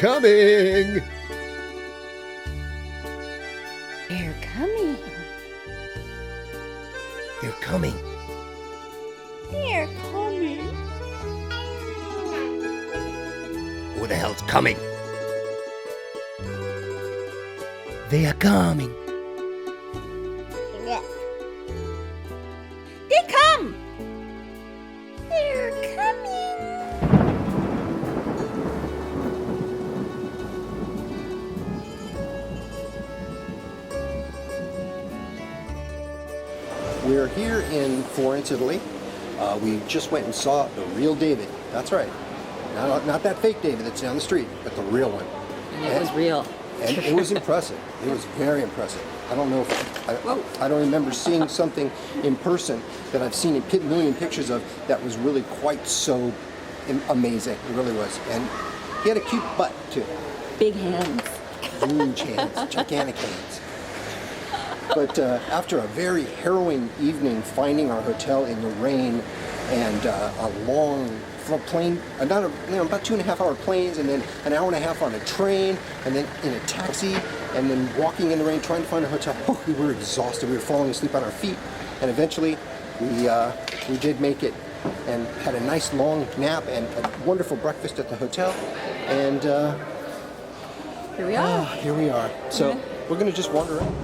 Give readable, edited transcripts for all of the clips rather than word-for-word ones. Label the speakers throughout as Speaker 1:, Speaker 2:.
Speaker 1: coming!
Speaker 2: They're coming.
Speaker 1: They're coming.
Speaker 2: They're coming.
Speaker 1: Who the hell's coming? They are coming.
Speaker 2: Yes. They come. They're coming.
Speaker 3: We're here in Florence, Italy. We just went and saw the real David. That's right. Not that fake David that's down the street, but the real one.
Speaker 2: And it was real.
Speaker 3: And it was impressive. It was very impressive. I don't know if I don't remember seeing something in person that I've seen a million pictures of that was really quite so amazing. It really was. And he had a cute butt too.
Speaker 2: Big hands.
Speaker 3: Huge hands, gigantic hands. But after a very harrowing evening finding our hotel in the rain and a long plane, about 2.5 hour planes, and then an hour and a half on a train, and then in a taxi, and then walking in the rain trying to find a hotel. Oh, we were exhausted. We were falling asleep on our feet, and eventually we did make it and had a nice long nap and a wonderful breakfast at the hotel, and
Speaker 2: Here we are.
Speaker 3: here we are. So we're going to just wander around.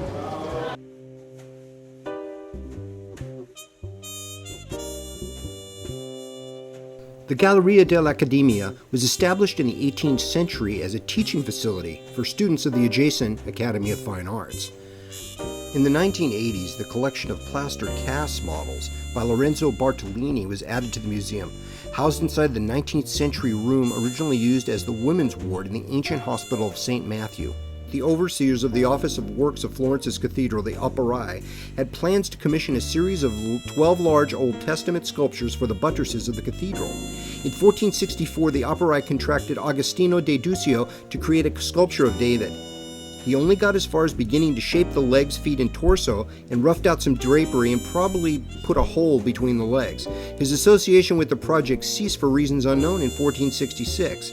Speaker 1: The Galleria dell'Accademia was established in the 18th century as a teaching facility for students of the adjacent Academy of Fine Arts. In the 1980s, the collection of plaster cast models by Lorenzo Bartolini was added to the museum, housed inside the 19th century room originally used as the women's ward in the ancient hospital of St. Matthew. The overseers of the Office of Works of Florence's cathedral, the Operae, had plans to commission a series of 12 large Old Testament sculptures for the buttresses of the cathedral. In 1464, the Operae contracted Agostino de Duccio to create a sculpture of David. He only got as far as beginning to shape the legs, feet, and torso, and roughed out some drapery and probably put a hole between the legs. His association with the project ceased for reasons unknown in 1466.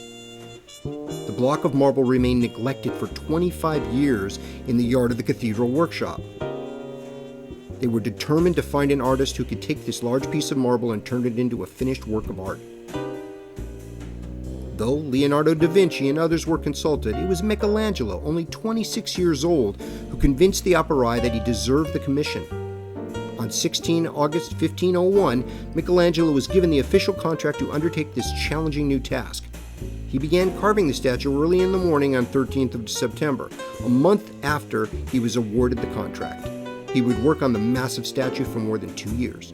Speaker 1: The block of marble remained neglected for 25 years in the yard of the cathedral workshop. They were determined to find an artist who could take this large piece of marble and turn it into a finished work of art. Though Leonardo da Vinci and others were consulted, it was Michaelangelo, only 26 years old, who convinced the Operae that he deserved the commission. On 16 August 1501, Michelangelo was given the official contract to undertake this challenging new task. He began carving the statue early in the morning on 13th of September, a month after he was awarded the contract. He would work on the massive statue for more than 2 years.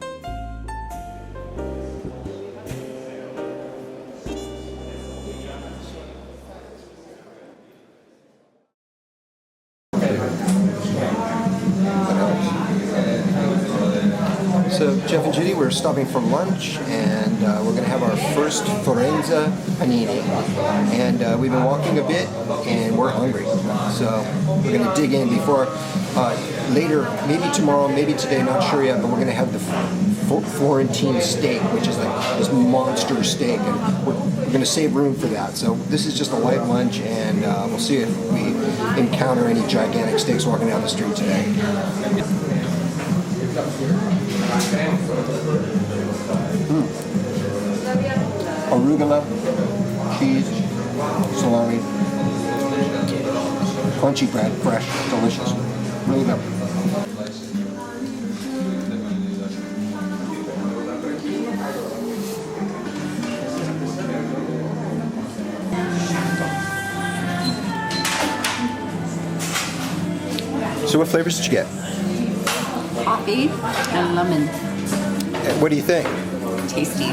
Speaker 3: So Jeff and Judy, we're stopping for lunch, and we're going to have our first Florence panini. And we've been walking a bit, and we're hungry. So we're going to dig in before later, maybe tomorrow, maybe today, not sure yet, but we're going to have the Florentine steak, which is like this monster steak, and we're going to save room for that. So this is just a light lunch, and we'll see if we encounter any gigantic steaks walking down the street today. Arugula, cheese, salami, crunchy bread, fresh, delicious, really good. So what flavors did you get?
Speaker 2: Coffee and lemon.
Speaker 3: What do you think?
Speaker 2: Tasty.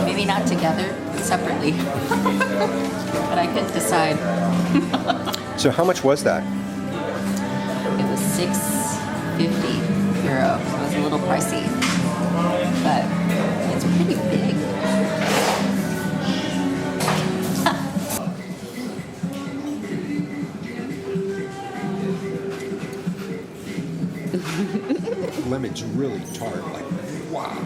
Speaker 2: Maybe not together, but separately. But I couldn't decide.
Speaker 3: So how much was that?
Speaker 2: It was €6.50. So it was a little pricey. But it's pretty big.
Speaker 3: Lemon's really tart, like, wow.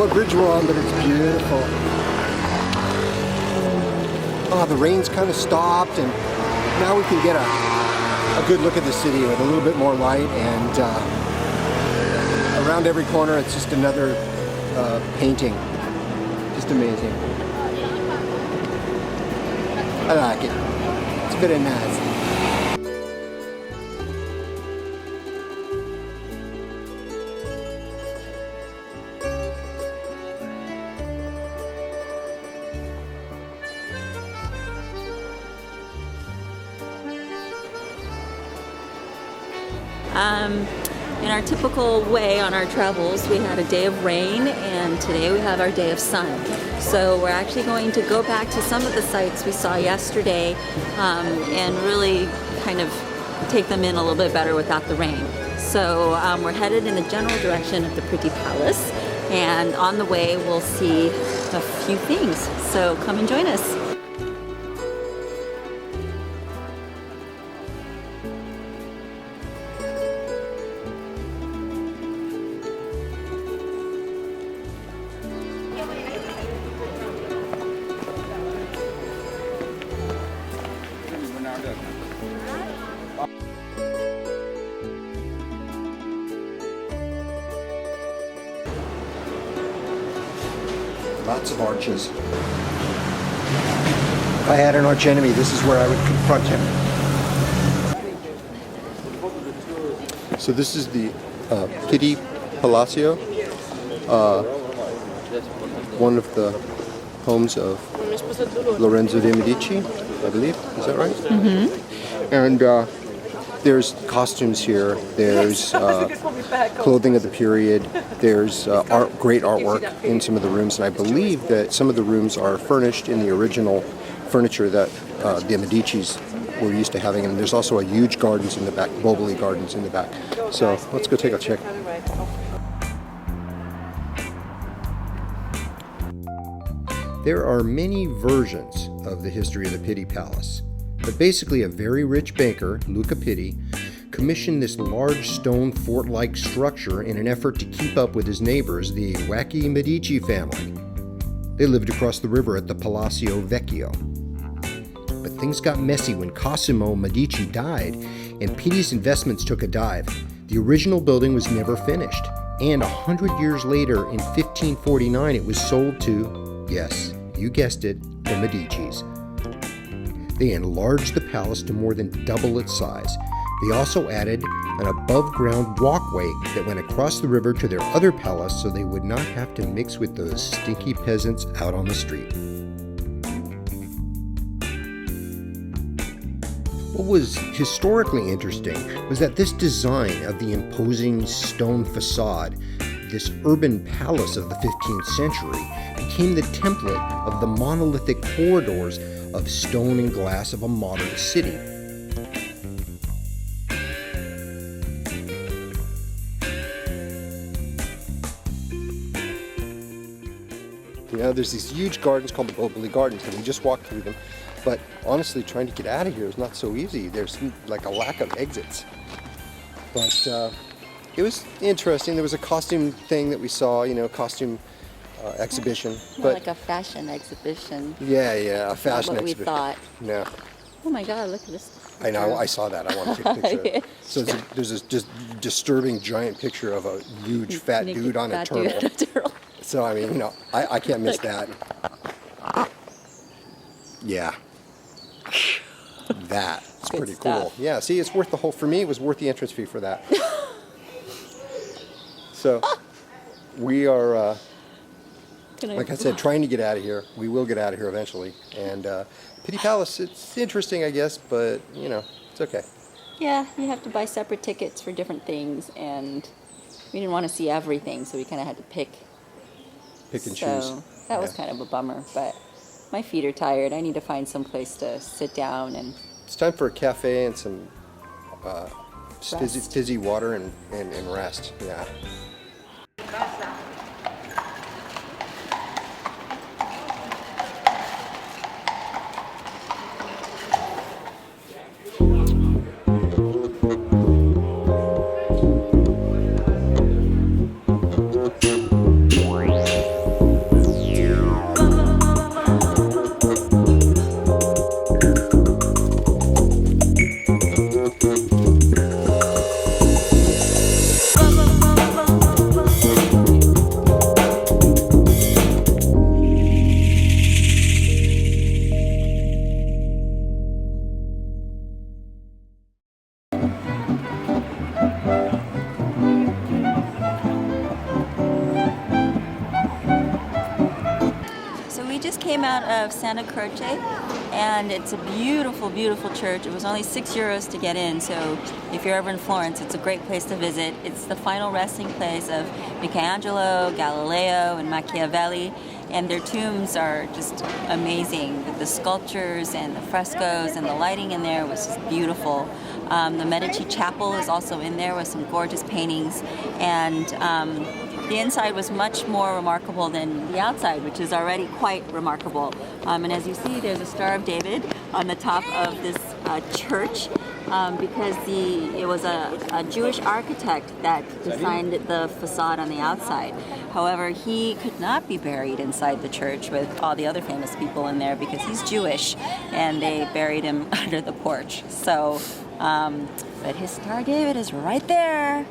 Speaker 3: what bridge we're on, but it's beautiful. Oh, the rain's kind of stopped, and now we can get a good look at the city with a little bit more light, and around every corner it's just another painting. Just amazing. I like it. It's very nice.
Speaker 4: In our typical way on our travels, we had a day of rain, and today we have our day of sun. So we're actually going to go back to some of the sites we saw yesterday and really kind of take them in a little bit better without the rain. So we're headed in the general direction of the Pretty Palace, and on the way we'll see a few things. So come and join us.
Speaker 3: Lots of arches. If I had an arch enemy, this is where I would confront him. So this is the Pitti Palacio, one of the homes of Lorenzo de' Medici, I believe. Is that right? Mm-hmm. And there's costumes here. There's clothing of the period. There's great artwork in some of the rooms, and I believe that some of the rooms are furnished in the original furniture that the Medicis were used to having. And there's also a huge gardens in the back, Boboli Gardens in the back. So let's go take a check.
Speaker 1: There are many versions of the history of the Pitti Palace, but basically a very rich banker, Luca Pitti, commissioned this large stone fort-like structure in an effort to keep up with his neighbors, the wacky Medici family. They lived across the river at the Palazzo Vecchio. But things got messy when Cosimo Medici died, and Pitti's investments took a dive. The original building was never finished, and 100 years later, in 1549, it was sold to, yes, you guessed it, the Medicis. They enlarged the palace to more than double its size. They also added an above-ground walkway that went across the river to their other palace so they would not have to mix with those stinky peasants out on the street. What was historically interesting was that this design of the imposing stone facade, this urban palace of the 15th century, became the template of the monolithic corridors of stone and glass of a modern city.
Speaker 3: You know, there's these huge gardens called the Boboli Gardens, and we just walked through them. But honestly, trying to get out of here is not so easy. There's like a lack of exits. But it was interesting. There was a costume thing that we saw, you know, costume exhibition.
Speaker 4: But like a fashion exhibition.
Speaker 3: Yeah, a fashion
Speaker 4: what
Speaker 3: exhibition.
Speaker 4: We thought.
Speaker 3: Yeah.
Speaker 4: Oh my God, look at this.
Speaker 3: I know, I saw that. I want to take a picture of it. So there's this just disturbing giant picture of a huge fat dude on a turtle. So, I mean, you know, I can't miss that. Yeah. That's pretty cool. Yeah, see, it's worth for me, it was worth the entrance fee for that. So, we are, like I said, trying to get out of here. We will get out of here eventually. And Pitti Palace, it's interesting, I guess, but, you know, it's okay.
Speaker 4: Yeah, you have to buy separate tickets for different things, and we didn't want to see everything, so we kind of had to pick
Speaker 3: and choose.
Speaker 4: So that was kind of a bummer, but my feet are tired. I need to find some place to sit down and...
Speaker 3: It's time for a cafe and some fizzy water and rest. Yeah.
Speaker 4: just came out of Santa Croce, and it's a beautiful, beautiful church. It was only €6 to get in, so if you're ever in Florence, it's a great place to visit. It's the final resting place of Michaelangelo, Galileo, and Machiavelli, and their tombs are just amazing. The sculptures and the frescoes and the lighting in there was just beautiful. The Medici Chapel is also in there with some gorgeous paintings, and the inside was much more remarkable than the outside, which is already quite remarkable. And as you see, there's a Star of David on the top of this church because it was a Jewish architect that designed the facade on the outside. However, he could not be buried inside the church with all the other famous people in there because he's Jewish, and they buried him under the porch. So, but his Star of David is right there.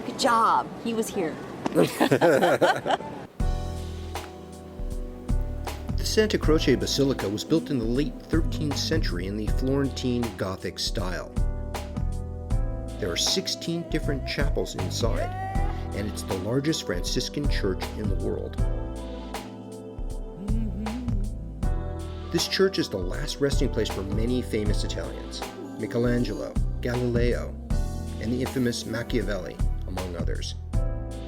Speaker 4: Good job. He was here.
Speaker 1: The Santa Croce Basilica was built in the late 13th century in the Florentine Gothic style. There are 16 different chapels inside, and it's the largest Franciscan church in the world. This church is the last resting place for many famous Italians: Michaelangelo, Galileo, and the infamous Machiavelli, among others.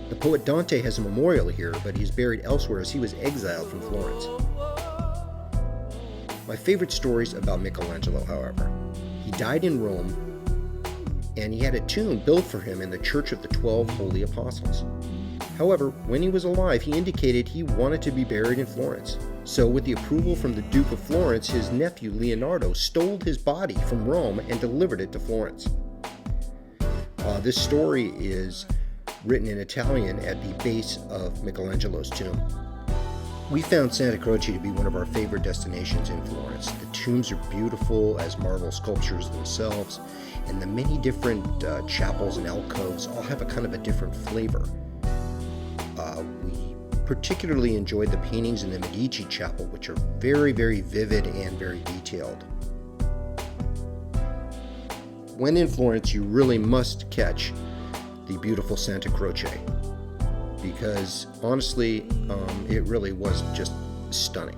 Speaker 1: The poet Dante has a memorial here, but he's buried elsewhere as he was exiled from Florence. My favorite stories about Michelangelo, however. He died in Rome, and he had a tomb built for him in the Church of the 12 Holy Apostles. However, when he was alive, he indicated he wanted to be buried in Florence. So, with the approval from the Duke of Florence, his nephew Leonardo stole his body from Rome and delivered it to Florence. This story is written in Italian at the base of Michelangelo's tomb. We found Santa Croce to be one of our favorite destinations in Florence. The tombs are beautiful as marble sculptures themselves, and the many different chapels and alcoves all have a kind of a different flavor. We particularly enjoyed the paintings in the Medici Chapel, which are very, very vivid and very detailed. When in Florence, you really must catch the beautiful Santa Croce, because honestly, it really was just stunning.